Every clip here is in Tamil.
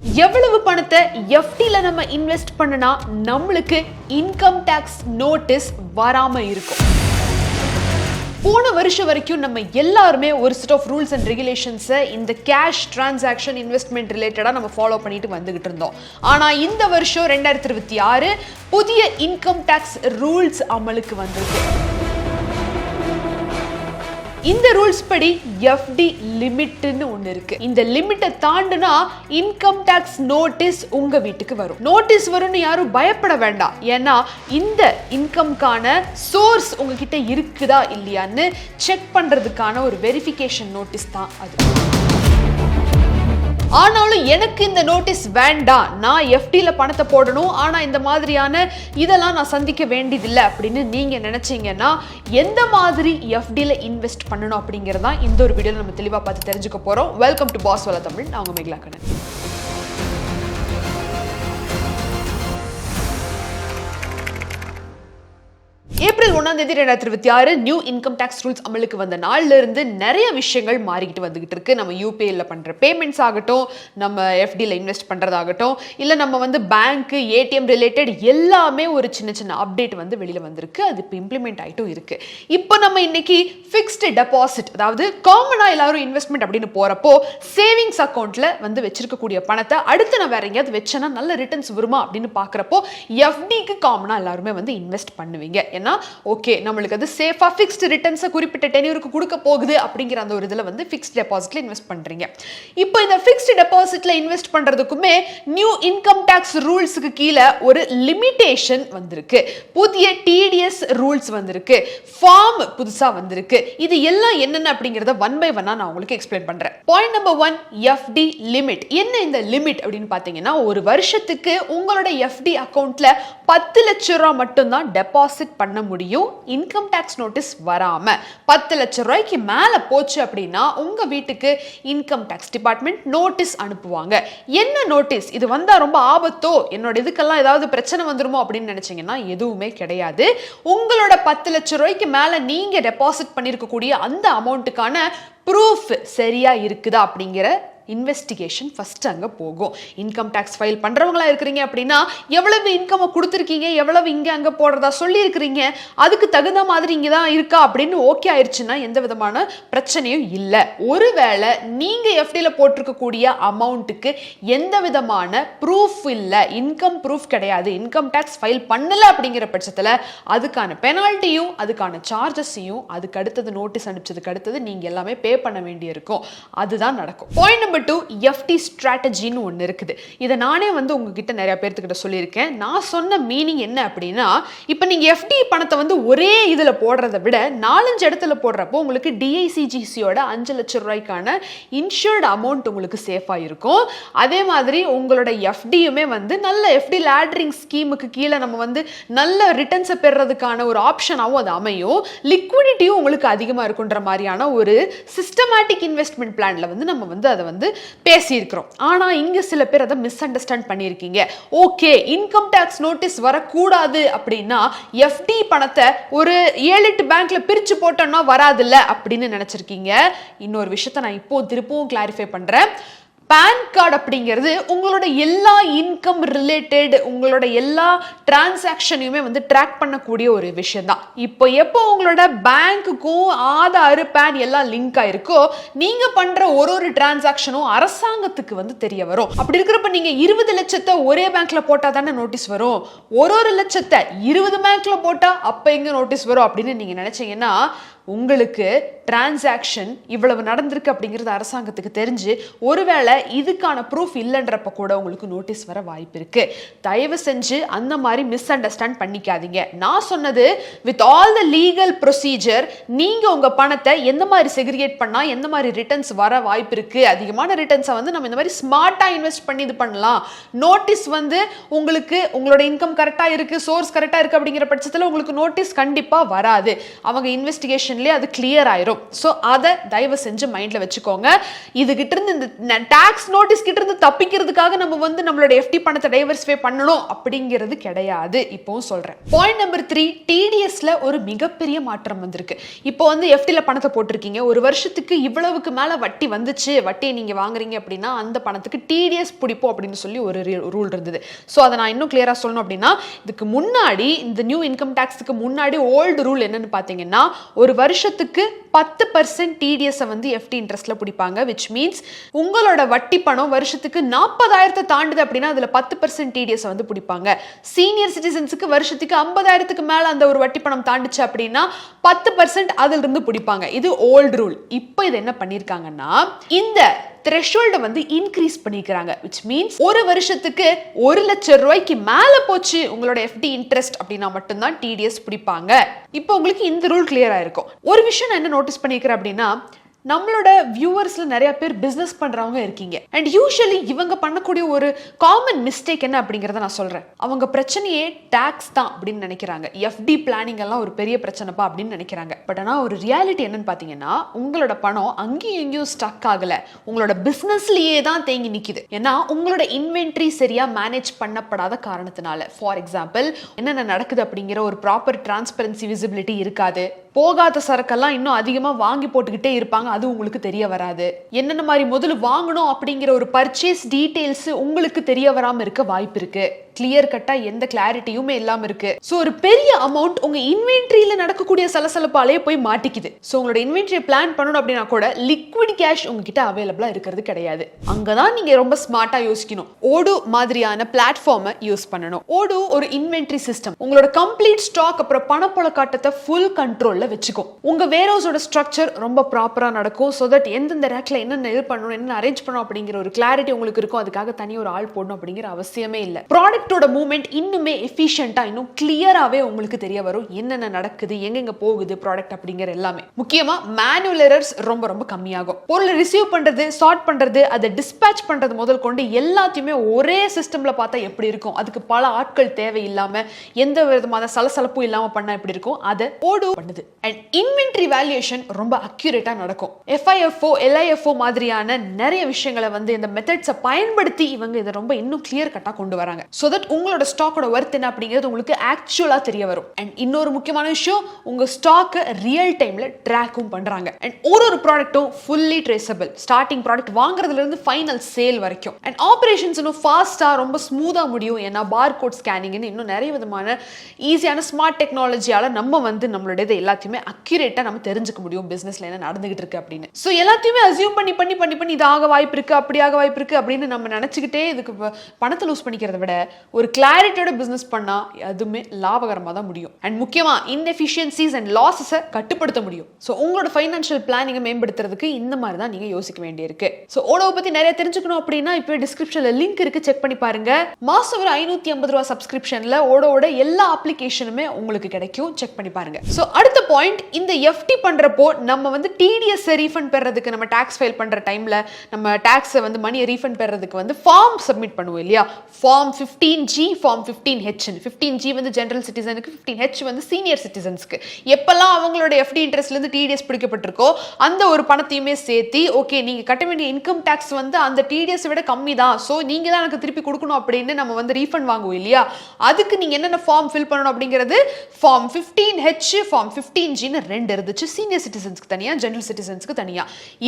எவ்வளவு பணத்தை எஃப்டில நம்ம இன்வெஸ்ட் பண்ணனா நம்மளுக்கு இன்கம் டாக்ஸ் நோட்டீஸ் வராம இருக்கும்? போன வருஷம் வரைக்கும் நம்ம எல்லாருமே ஒரு செட் ஆஃப் ரூல்ஸ் அண்ட் ரெகுலேஷன்ஸை இந்த கேஷ் டிரான்சாக்ஷன் இன்வெஸ்ட்மெண்ட் ரிலேட்டடாக நம்ம ஃபாலோ பண்ணிட்டு வந்துகிட்டு இருந்தோம். ஆனால் இந்த வருஷம் 2026 புதிய இன்கம் டாக்ஸ் ரூல்ஸ் அமலுக்கு வந்திருக்கு. இந்த ரூல்ஸ் படி எஃப்டி லிமிட்னு ஒன்று இருக்கு. இந்த லிமிட்டை தாண்டுனா இன்கம் டாக்ஸ் நோட்டீஸ் உங்க வீட்டுக்கு வரும். நோட்டீஸ் வரும்னு யாரும் பயப்பட வேண்டாம். ஏன்னா இந்த இன்கம்கான சோர்ஸ் உங்ககிட்ட இருக்குதா இல்லையான்னு செக் பண்றதுக்கான ஒரு வெரிஃபிகேஷன் நோட்டீஸ் தான் அது. ஆனாலும் எனக்கு இந்த நோட்டீஸ் வேண்டாம், நான் எஃப்டில பணத்தை போடணும், ஆனா இந்த மாதிரியான இதெல்லாம் நான் சந்திக்க வேண்டியதில்லை அப்படின்னு நீங்க நினைச்சீங்கன்னா எந்த மாதிரி எஃப்டில இன்வெஸ்ட் பண்ணணும் அப்படிங்கறதா இந்த ஒரு வீடியோல நம்ம தெளிவா பார்த்து தெரிஞ்சுக்க போறோம். வெல்கம் டு பாஸ் வல தமிழ். நான் உங்க மேகலா கண்ணன். April 1 2026 new income tax rules அமலுக்கு வந்த நாள்ல இருந்து நிறைய விஷயங்கள் மாறிக்கிட்டு வந்துகிட்டு இருக்கு. நம்ம யூபிஐல பண்ற பேமெண்ட்ஸ் ஆகட்டும், நம்ம எஃப்டில இன்வெஸ்ட் பண்றதாகட்டும், இல்ல நம்ம பேங்க் ஏடிஎம் ரிலேட்டட் எல்லாமே ஒரு சின்ன சின்ன அப்டேட் வெளியில வந்திருக்கு. அது இப்போ இம்ப்ளிமெண்ட் ஆயிட்டும் இருக்கு. இப்போ நம்ம இன்னைக்கு ஃபிக்ஸ்டு டெபாசிட், அதாவது காமனா எல்லாரும் இன்வெஸ்ட்மெண்ட் அப்படின்னு போறப்போ சேவிங்ஸ் அக்கௌண்ட்ல வச்சிருக்கக்கூடிய பணத்தை அடுத்து நான் வேற எங்கேயாவது வச்சேன்னா நல்ல ரிட்டர்ன்ஸ் வருமா அப்படின்னு பாக்குறப்போ எஃப்டிக்கு காமனா எல்லாருமே இன்வெஸ்ட் பண்ணுவீங்க. ஏன்னா ஓகே, நம்மளுக்கு அது சேஃபா ஃபிக்ஸ்ட் ரிட்டர்ன்ஸ் குறிப்பிட்ட டென்யூருக்கு கொடுக்க போகுது அப்படிங்கிற அந்த ஒரு இதுல ஃபிக்ஸ்ட் டெபாசிட்ல இன்வெஸ்ட் பண்றீங்க. இப்போ இந்த ஃபிக்ஸ்ட் டெபாசிட்ல இன்வெஸ்ட் பண்றதுக்குமே நியூ இன்கம் டாக்ஸ் ரூல்ஸ்க்கு கீழே ஒரு லிமிடேஷன் வந்திருக்கு. புதிய டிடிஎஸ் ரூல்ஸ் வந்திருக்கு, ஃபார்ம் புதுசா வந்திருக்கு. இது எல்லாம் என்னென்ன அப்படிங்கறத ஒன் பை ஒன்னா நான் உங்களுக்கு எக்ஸ்பிளைன் பண்றேன். Point number 1, FD limit. என்ன இந்த லிமிட் அப்படின்னு பாத்தீங்கன்னா, ஒரு வருஷத்துக்கு உங்களோட எஃப்டி அக்கவுண்ட்ல 10 லட்சம் ரூபாய் மட்டும் தான் டெபாசிட் பண்ண முடியும் இன்கம் டாக்ஸ் நோட்டீஸ் வராம. 10 லட்சம் ரூபாய்க்கு மேல போச்சு அப்படின்னா உங்க வீட்டுக்கு இன்கம் டாக்ஸ் டிபார்ட்மெண்ட் நோட்டீஸ் அனுப்புவாங்க. என்ன நோட்டீஸ்? இது வந்தா ரொம்ப ஆபத்தோ, என்னோட இதுக்கெல்லாம் ஏதாவது பிரச்சனை வந்துருமோ அப்படின்னு நினைச்சீங்கன்னா எதுவுமே கிடையாது. உங்களோட 10 லட்சம் ரூபாய்க்கு மேல நீங்க டெபாசிட் பண்ணிருக்கக்கூடிய அந்த அமௌண்ட்டுக்கான ப்ரூஃப் சரியா இருக்குதா அப்படிங்கிற இன்வெஸ்டிகேஷன் ஃபர்ஸ்ட் அங்க போகும். இன்கம் டாக்ஸ் ஃபைல் பண்றவங்களா இருக்கிறீங்க அப்படின்னா எவ்வளவு இன்கம் கொடுத்துருக்கீங்க, எவ்வளவு இங்க அங்க போடுறதா சொல்லி இருக்கிறீங்க, அதுக்கு தகுந்த மாதிரி இங்க தான் இருக்கா அப்படின்னு ஓகே ஆயிடுச்சுன்னா எந்த விதமான பிரச்சனையும் இல்லை. ஒருவேளை நீங்க எஃப்டில போட்டிருக்கக்கூடிய அமௌண்ட்டுக்கு எந்த விதமான ப்ரூஃப் இல்லை, இன்கம் ப்ரூஃப் கிடையாது, இன்கம் டாக்ஸ் ஃபைல் பண்ணல அப்படிங்கிற பட்சத்துல அதுக்கான பெனால்ட்டியும் அதுக்கான சார்ஜஸையும் அதுக்கு அடுத்தது நோட்டீஸ் அனுப்பிச்சதுக்கு அடுத்தது நீங்க எல்லாமே பே பண்ண வேண்டியிருக்கும். அதுதான் நடக்கும். பாயிண்ட் நம்பர் 2, எஃப்டி ஸ்ட்ராட்டஜின்னு ஒன்று இருக்குது. இதை நானே உங்ககிட்ட நிறைய பேர்த்துக்கிட்ட சொல்லியிருக்கேன். நான் சொன்ன மீனிங் என்ன அப்படின்னா, இப்போ நீங்கள் எஃப்டி பணத்தை ஒரே இதில் போடுறத விட 4-5 இடத்துல போடுறப்போ உங்களுக்கு டிஐசிஜிசியோட 5 லட்சம் ரூபாய்க்கான இன்சூர்டு அமௌண்ட் உங்களுக்கு சேஃபாக இருக்கும். அதே மாதிரி உங்களோட எஃப்டியுமே நல்ல எஃப்டி லேடரிங் ஸ்கீமுக்கு கீழே நம்ம நல்ல ரிட்டர்ன்ஸை பெறுறதுக்கான ஒரு ஆப்ஷனாகவும் அது அமையும். லிக்விடிட்டியும் உங்களுக்கு அதிகமாக இருக்குன்ற மாதிரியான ஒரு சிஸ்டமேட்டிக் இன்வெஸ்ட்மெண்ட் பிளான்ல நம்ம அதை பேசியிருக்கிறோம். ஆனா இங்க சில பேர் அதை மிஸ் அண்டர்ஸ்டாண்ட் பண்ணியிருக்கீங்க. ஓகே, இன்கம் டாக்ஸ் நோட்டீஸ் வரக்கூடாது அப்படின்னா எஃப்டி பணத்தை ஒரு 7-8 பேங்க்ல பிரிச்சு போட்டோம்னா வராதுல்ல அப்படின்னு நினைச்சிருக்கீங்க. இன்னொரு விஷயத்தை நான் இப்போ திருப்பவும் கிளாரிஃபை பண்றேன். பேன் கார்டு அப்படிங்கிறது உங்களோட எல்லா இன்கம் ரிலேட்டட் உங்களோட எல்லா டிரான்சாக்ஷனையுமே ட்ராக் பண்ணக்கூடிய ஒரு விஷயம் தான். இப்போ எப்போ உங்களோட பேங்க்குக்கும் ஆதார் பேன் எல்லாம் லிங்க் ஆயிருக்கோ நீங்க பண்ற ஒரு டிரான்சாக்ஷனும் அரசாங்கத்துக்கு தெரிய வரும். அப்படி இருக்கிறப்ப நீங்க 20 லட்சத்தை ஒரே பேங்க்ல போட்டா தானே நோட்டீஸ் வரும். ஒரு லட்சத்தை 20 பேங்க்ல போட்டா அப்ப எங்க நோட்டீஸ் வரும் அப்படின்னு நீங்க நினைச்சீங்கன்னா உங்களுக்கு டிரான்சாக்ஷன் இவ்வளவு நடந்திருக்கு அப்படிங்கிறது அரசாங்கத்துக்கு தெரிஞ்சு ஒருவேளை இதுக்கான ப்ரூஃப் இல்லைன்றப்ப கூட உங்களுக்கு நோட்டீஸ் வர வாய்ப்பு இருக்கு. தயவு செஞ்சு அந்த மாதிரி மிஸ் அண்டர்ஸ்டாண்ட் பண்ணிக்காதீங்க. நான் சொன்னது with all the legal procedure, நீங்க உங்க பணத்தை எந்த மாதிரி செக்ரிகேட் பண்ணா எந்த மாதிரி ரிட்டர்ன்ஸ் வர வாய்ப்பு இருக்கு, அதிகமான ரிட்டர்ன்ஸை நம்ம இந்த மாதிரி ஸ்மார்ட்டா இன்வெஸ்ட் பண்ணி இது பண்ணலாம். நோட்டீஸ் உங்களுக்கு உங்களோட இன்கம் கரெக்டா இருக்கு, சோர்ஸ் கரெக்டா இருக்கு அப்படிங்கிற பட்சத்தில் உங்களுக்கு நோட்டீஸ் கண்டிப்பா வராது. அவங்க இன்வெஸ்டிகேஷன் நோட்டிபிகேஷன்லயே அது கிளியர் ஆயிரும். சோ அதை தயவு செஞ்சு மைண்ட்ல வச்சுக்கோங்க. இது கிட்ட இருந்து இந்த டாக்ஸ் நோட்டீஸ் கிட்ட இருந்து தப்பிக்கிறதுக்காக நம்ம வந்து நம்மளோட எஃப்டி பணத்தை டைவர்சிஃபை பண்ணணும் அப்படிங்கிறது கிடையாது. இப்போவும் சொல்றேன். பாயிண்ட் நம்பர் 3, டிடிஎஸ்ல ஒரு மிகப்பெரிய மாற்றம் வந்திருக்கு. இப்போ வந்து எஃப்டில பணத்தை போட்டிருக்கீங்க, ஒரு வருஷத்துக்கு இவ்வளவுக்கு மேல வட்டி வந்துச்சு, வட்டியை நீங்க வாங்குறீங்க அப்படின்னா அந்த பணத்துக்கு டிடிஎஸ் பிடிப்போம் அப்படின்னு சொல்லி ஒரு ரூல் இருந்தது. சோ அதை நான் இன்னும் கிளியரா சொல்லணும் அப்படின்னா, இதுக்கு முன்னாடி இந்த நியூ இன்கம் டாக்ஸ்க்கு முன்னாடி ஓல்டு ரூல் என்னன்னு பாத்தீங்கன்னா, ஒரு வருஷத்துக்கு 10% டிடிஎஸ் வந்து எஃப்டி இன்ட்ரெஸ்ட்ல பிடிப்பாங்க. which means உங்களோட வட்டி பணம் வருஷத்துக்கு 40,000 தாண்டுது அப்படின்னா அதுல 10% டிடிஎஸ் வந்து பிடிப்பாங்க. சீனியர் சிட்டிசன்ஸ்க்கு வருஷத்துக்கு 50,000க்கு மேல அந்த ஒரு வட்டி பணம் தாண்டுச்சு அப்படின்னா 10% அதிலிருந்து இருந்து பிடிப்பாங்க. இது ஓல்டு ரூல். இப்போ இது என்ன பண்ணிருக்காங்கன்னா, இந்த threshold வந்து இன்க்ரீஸ் பண்ணிக்கிறாங்க. which means ஒரு வருஷத்துக்கு 1 லட்சம் ரூபாய்க்கு மேல போச்சு உங்களோட எஃப்டி இன்ட்ரெஸ்ட் அப்படின்னா மட்டும்தான் டிடிஎஸ் பிடிப்பாங்க. இப்போ உங்களுக்கு இந்த ரூல் கிளியர் ஆயிருக்கும். ஒரு விஷயம் நான் என்ன நோட்டீஸ் பண்ணிக்கிறேன் அப்படின்னா, நம்மளோட வியூவர்ஸ்ல நிறைய பேர் பிசினஸ் பண்றவங்க இருக்கீங்க. அண்ட் யூசுவலி இவங்க பண்ணக்கூடிய ஒரு காமன் மிஸ்டேக் என்ன அப்படிங்கறத நான் சொல்றேன். அவங்க பிரச்சனையே டாக்ஸ் தான் அப்படின்னு நினைக்கிறாங்க. எஃப்டி பிளானிங் எல்லாம் ஒரு பெரிய பிரச்சனைப்பா அப்படின்னு நினைக்கிறாங்க. பட் ஆனா ஒரு ரியாலிட்டி என்னன்னு பாத்தீங்கன்னா, உங்களோட பணம் அங்கேயும் எங்கேயும் ஸ்டக் ஆகல, உங்களோட பிசினஸ்லயே தான் தேங்கி நிக்குது. ஏன்னா உங்களோட இன்வென்ட்ரி சரியா மேனேஜ் பண்ணப்படாத காரணத்தினால. ஃபார் எக்ஸாம்பிள், என்னென்ன நடக்குது அப்படிங்கிற ஒரு ப்ராப்பர் டிரான்ஸ்பரன்சி விசிபிலிட்டி இருக்காது. போகாத சரக்கெல்லாம் இன்னும் அதிகமா வாங்கி போட்டுக்கிட்டே இருப்பாங்க, அது உங்களுக்கு தெரிய வராது. என்னென்ன மாதிரி முதல்ல வாங்கணும் அப்படிங்கிற ஒரு பர்ச்சேஸ் டீடைல்ஸ் உங்களுக்கு தெரிய வராம இருக்க வாய்ப்பு இருக்கு. கிளியர் கட்டா எந்த கிளாரிட்டியுமே இல்லாம இருக்கு. சோ ஒரு பெரிய அமௌண்ட் உங்க இன்வென்ட்ரியில நடக்கக்கூடிய சலசலப்பாலே போய் மாட்டிக்குது. சோ உங்களோட இன்வென்ட்ரியை பிளான் பண்ணணும் அப்படின்னா கூட லிக்விட் கேஷ் உங்ககிட்ட அவைலபிளா இருக்கிறது கிடையாது. அங்கதான் நீங்க ரொம்ப ஸ்மார்ட்டா யோசிக்கணும். ஓடு மாதிரியான பிளாட்ஃபார்மை யூஸ் பண்ணணும். ஓடு ஒரு இன்வென்ட்ரி சிஸ்டம். உங்களோட கம்ப்ளீட் ஸ்டாக் அப்புறம் பணப்புழக்காட்டத்தை ஃபுல் கண்ட்ரோல்ல வச்சுக்கும். உங்க வேர்ஹவுஸோட ஸ்ட்ரக்சர் ரொம்ப ப்ராப்பரா நடக்கும். சோ தட் எந்தெந்த ரேக்ல என்னென்ன இது பண்ணணும், என்ன அரேஞ்ச் பண்ணணும் அப்படிங்கிற ஒரு கிளாரிட்டி உங்களுக்கு இருக்கும். அதுக்காக தனி ஒரு ஆள் போடணும் அப்படிங்கிற அவசியமே இல்லை. ப்ராடக்ட்டோட மூவ்மெண்ட் இன்னுமே எஃபிஷியன்ட்டா இன்னும் கிளியராவே உங்களுக்கு தெரிய வரும். என்னென்ன நடக்குது, எங்கெங்க போகுது ப்ராடக்ட் அப்படிங்கிற எல்லாமே. முக்கியமா மேனுவல் எரர்ஸ் ரொம்ப ரொம்ப கம்மியாகும். பொருளை ரிசீவ் பண்றது, சார்ட் பண்றது, அதை டிஸ்பேட்ச் பண்றது முதல் கொண்டு எல்லாத்தையுமே ஒரே சிஸ்டம்ல பார்த்தா எப்படி இருக்கும், அதுக்கு பல ஆட்கள் தேவை இல்லாம எந்த விதமான சலசலப்பும் இல்லாம பண்ணா எப்படி இருக்கும், அதை ஓடு பண்ணுது. அண்ட் இன்வென்ட்ரி வேல்யூவேஷன் ரொம்ப அக்யூரேட்டா நடக்கும். FIFO, LIFO மாதிரியான நிறைய விஷயங்களை வந்து இந்த மெத்தட்ஸை பயன்படுத்தி இவங்க இதை ரொம்ப இன்னும் கிளியர் கட்டா கொண்டு வராங்க. சோ தட் உங்களோட ஸ்டாக்கோட வர்த் என்ன அப்படிங்கிறது உங்களுக்கு ஆக்சுவலா தெரிய வரும். அண்ட் இன்னொரு முக்கியமான விஷயம், உங்க ஸ்டாக் ரியல் டைம்ல ட்ராக்கும் பண்றாங்க. அண்ட் ஒரு ப்ராடக்ட்டும் ஃபுல்லி ட்ரேசபிள். ஸ்டார்டிங் ப்ராடக்ட் வாங்குறதுல இருந்து ஃபைனல் சேல் வரைக்கும். அண்ட் ஆபரேஷன்ஸ் இன்னும் ஃபாஸ்டா ரொம்ப ஸ்மூதா முடியும். ஏன்னா பார்கோட் ஸ்கேனிங்னு இன்னும் நிறைய விதமான ஈஸியான ஸ்மார்ட் டெக்னாலஜியால நம்ம வந்து நம்மளோட இதை எல்லாத்தையுமே அக்யூரேட்டா நம்ம தெரிஞ்சுக்க முடியும் பிசினஸ்ல என்ன நடந்துகிட்டு இருக்கு அப்படின்னு. சோ எல்லாத்தையுமே அசியூம் பண்ணி பண்ணி பண்ணி பண்ணி இது ஆக வாய்ப்பு இருக்கு, அப்படி ஆக வாய்ப்பு இருக்கு அப்படின்னு நம்ம நினைச்சுக்கிட்டே இதுக்கு பணத்தை லூஸ் பண்ணிக்கிறத விட ஒரு கிளாரிட்டியோட பிசினஸ் பண்ணா அதுவுமே லாபகரமா தான் முடியும். அண்ட் முக்கியமா இன்எஃபிஷியன்சிஸ் அண்ட் லாஸஸை கட்டுப்படுத்த முடியும். சோ உங்களோட ஃபைனான்ஷியல் பிளானிங்கை மேம்படுத்துறதுக்கு இந்த மாதிரி தான் நீங்க யோசிக்க வேண்டியிருக்கு. சோ ஓடோவை பத்தி நிறைய தெரிஞ்சுக்கணும் அப்படின்னா இப்போ டிஸ்கிரிப்ஷன்ல லிங்க் இருக்கு, செக் பண்ணி பாருங்க. மாசம் ஒரு 550 ரூபாய் சப்ஸ்கிரிப்ஷன்ல ஓடோட எல்லா அப்ளிகேஷனுமே உங்களுக்கு கிடைக்கும், செக் பண்ணி பாருங்க. சோ அடுத்த பாயிண்ட், இந்த எஃப்டி பண்றப்போ நம்ம வந்து டிடிஎஸ் ரீஃபண்ட் பெறதுக்கு, நம்ம டாக்ஸ் ஃபைல் பண்ற டைம்ல நம்ம டாக்ஸ் வந்து மணியை ரீஃபண்ட் பெறதுக்கு வந்து ஃபார்ம் சப்மிட் பண்ணுவோம் இல்லையா? Form 15G, form 15H. 15G வந்து ஜெனரல் சிட்டிசனுக்கு, 15H வந்து சீனியர் சிட்டிசன்ஸ்க்கு. எப்பெல்லாம் அவங்களோட எஃப்டி இன்ட்ரெஸ்ட்ல இருந்து டிடிஎஸ் பிடிக்கப்பட்டிருக்கோ அந்த ஒரு பணத்தையுமே சேர்த்து, ஓகே நீங்க கட்ட வேண்டிய இன்கம் டாக்ஸ் வந்து அந்த டிடிஎஸ் விட கம்மி தான், சோ நீங்க தான் எனக்கு திருப்பி கொடுக்கணும் அப்படின்னு நம்ம வந்து ரீஃபண்ட் வாங்குவோம் இல்லையா? அதுக்கு நீங்க என்னென்ன ஃபார்ம் ஃபில் பண்ணணும் அப்படிங்கிறது ஃபார்ம் 15H, ஃபார்ம் 15G ரெண்டு இருந்துச்சு. சீனியர் சிட்டிசன்ஸ்க்கு தனியா, ஜெனரல் சிட்டிசன்ஸ்க்கு தனியா.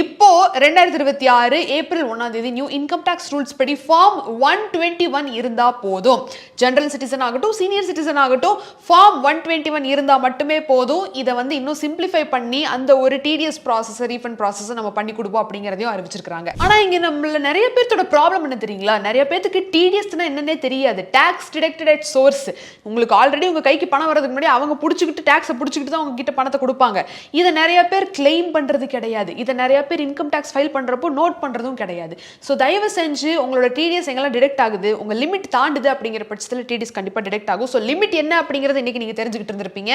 இப்போ 2026 ஏப்ரல் 1ஆம் தேதி நியூ இன்கம் டாக்ஸ் ரூல்ஸ் படி ஃபார்ம் 121 இருந்தா போதும். ஜெனரல் சிட்டிசன் ஆகட்டும், சீனியர் சிட்டிசன் ஆகட்டும், ஃபார்ம் 121 இருந்தா மட்டுமே போதும். இதை வந்து இன்னும் சிம்பிளிஃபை பண்ணி அந்த ஒரு டிடிஎஸ் ப்ராசஸ், ரீஃபண்ட் ப்ராசஸ் நம்ம பண்ணி கொடுப்போம் அப்படிங்கறதையும் அறிவிச்சிருக்காங்க. ஆனா இங்க நம்மள நிறைய பேர்த்தோட ப்ராப்ளம் என்ன தெரியுங்களா? நிறைய பேருக்கு டிடிஎஸ்னா என்னன்னே தெரியாது. Tax deducted at source. உங்களுக்கு ஆல்ரெடி உங்க கைக்கு பணம் வரதுக்கு முன்னாடி அவங்க புடிச்சிட்டு டாக்ஸை புடிச்சிட்டு தான் உங்ககிட்ட பணத்தை கொடுப்பாங்க. இதை நிறைய பேர் கிளைம் பண்றது கிடையாது. இதை நிறைய பேர் இன்கம் டாக்ஸ் ஃபைல் பண்றப்போ நோட் பண்றதும் கிடையாது. சோ தயவு செஞ்சு உங்களோட டிடிஎஸ் எங்கெல்லாம் டிடக்ட் ஆகுது, உங்க லிமிட் தாண்டுது தாண்டுது அப்படிங்கிற பட்சத்தில் டிடிஎஸ் கண்டிப்பாக டிடெக்ட் ஆகும். ஸோ லிமிட் என்ன அப்படிங்கிறது இன்னைக்கு நீங்கள் தெரிஞ்சுக்கிட்டு இருந்திருப்பீங்க.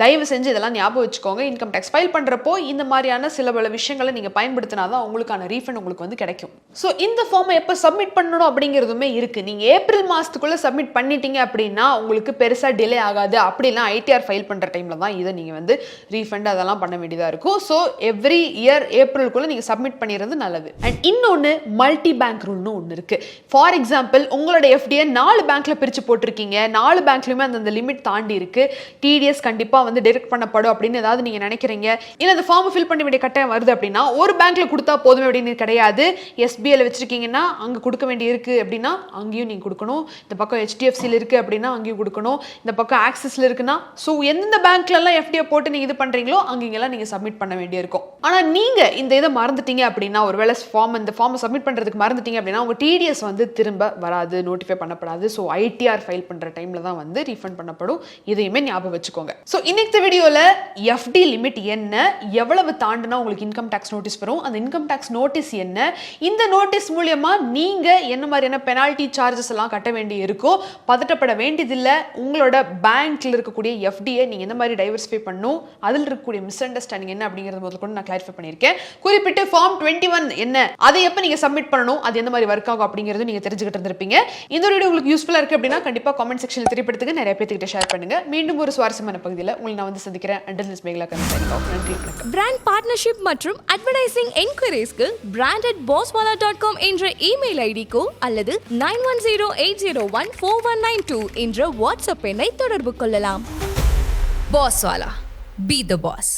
தயவு செஞ்சு இதெல்லாம் ஞாபகம் வச்சுக்கோங்க. இன்கம் டேக்ஸ் ஃபைல் பண்ணுறப்போ இந்த மாதிரியான சில பல விஷயங்களை நீங்கள் பயன்படுத்தினா தான் உங்களுக்கான ரீஃபண்ட் உங்களுக்கு வந்து கிடைக்கும். ஸோ இந்த ஃபார்மை எப்போ சப்மிட் பண்ணணும் அப்படிங்கிறதுமே இருக்குது. நீங்கள் ஏப்ரல் மாதத்துக்குள்ளே சப்மிட் பண்ணிட்டீங்க அப்படின்னா உங்களுக்கு பெருசாக டிலே ஆகாது. அப்படிலாம் ஐடிஆர் ஃபைல் பண்ணுற டைமில் தான் இதை நீங்கள் வந்து ரீஃபண்ட் அதெல்லாம் பண்ண வேண்டியதாக இருக்கும். ஸோ எவ்ரி இயர் ஏப்ரலுக்குள்ளே நீங்கள் சப்மிட் பண்ணிடுறது நல்லது. அண்ட் இன்னொன்று மல்டி பேங்க் ரூல்னு ஒன்று இருக்குது. ஃபார் எக்ஸாம்பிள் உங்களோட எஃப்டியை 4 பேங்க்கில் பிரித்து போட்டிருக்கீங்க. 4 பேங்க்லையுமே அந்த லிமிட் தாண்டி இருக்குது. டிடிஎஸ் கண்டிப்பாக வந்து டிடெக்ட் பண்ணப்படும் அப்படின்னு ஏதாவது நீங்கள் நினைக்கிறீங்க, இல்லை அந்த ஃபார்மை ஃபில் பண்ண வேண்டிய கட்டாயம் வருது அப்படின்னா ஒரு பேங்க்கில் கொடுத்தா போதுமே அப்படின்னு கிடையாது. எஸ்பிஐல வச்சிருக்கீங்கன்னா அங்கே கொடுக்க வேண்டி இருக்குது அப்படின்னா அங்கேயும் நீங்கள் கொடுக்கணும். இந்த பக்கம் ஹெச்டிஎஃப்சியில் இருக்குது அப்படின்னா அங்கேயும் கொடுக்கணும். இந்த பக்கம் ஆக்சிஸில் இருக்குன்னா ஸோ எந்தெந்த பேங்க்லலாம் எஃப்டியை போட்டு நீங்கள் இது பண்ணுறீங்களோ அங்கெல்லாம் நீங்கள் சப்மிட் பண்ண வேண்டியிருக்கும். ஆனால் நீங்கள் இந்த இதை மறந்துட்டீங்க அப்படின்னா, ஒருவேளை இந்த ஃபார்மை சப்மிட் பண்ணுறதுக்கு மறந்துட்டீங்க அப்படின்னா உங்கள் டிடிஎஸ் வந்து திரும்ப வராது, நோட்டிஃபை பண்ணப்படாது. ஸோ ஐடிஆர் ஃபைல் பண்ணுற டைமில் தான் வந்து ரீஃபண்ட் பண்ணப்படும். இதையுமே ஞாபகம் வச்சுக்கோங்க. ஸோ இன்னைக்கு வீடியோவில் எஃப்டி லிமிட் என்ன, எவ்வளவு தாண்டினா உங்களுக்கு இன்கம் டேக்ஸ் நோட்டீஸ் வரும், அந்த இன்கம் டேக்ஸ் நோட்டீஸ் என்ன, இந்த நோட்டீஸ் மூலியமா நீங்கள் என்ன மாதிரியான பெனால்ட்டி சார்ஜஸ் எல்லாம் கட்ட வேண்டி இருக்கோ பதட்டப்பட வேண்டியதில்லை. உங்களோட பேங்க்ல இருக்கக்கூடிய எஃப்டியை நீங்கள் எந்த மாதிரி டைவர்சிஃபை பண்ணும், அதில் இருக்கக்கூடிய மிஸ் அண்டர்ஸ்டாண்டிங் என்ன அப்படிங்கிறது முதல் கொண்டு நான் கிளாரிஃபை பண்ணியிருக்கேன். குறிப்பிட்டு ஃபார்ம் 21 என்ன, அதை எப்போ நீங்கள் சப்மிட் பண்ணணும், அது எந்த மாதிரி ஒர்க் ஆகும் அப்படிங்கிறது நீங்கள் தெரிஞ்சுக்கிட்டு இருந்திருப்பீங்க. இந்த வீடியோ உங்களுக்கு யூஸ்ஃபுல்லாக இருக்குது அப்படின்னா கண்டிப்பாக காமெண்ட் செக்ஷனில் தெரியப்படுத்துங்க, நிறைய பேர்த்துக்கிட்ட ஷேர் பண்ணுங்க. மீண்டும் ஒரு சுவாரஸ்யமான பகுதியில் உங்களை நான் வந்து சந்திக்கிறேன். அண்டில் திஸ் மேகலா நன்றி. பிராண்ட் பார்ட்னர்ஷிப் மற்றும் அட்வர்டைசிங் என்கொயரிஸ்க்கு brandedbosswala.com என்ற இமெயில் ஐடிக்கோ அல்லது 9108014192 என்ற வாட்ஸ்அப் எண்ணை தொடர்பு கொள்ளலாம். பாஸ்வாலா, பி த பாஸ்.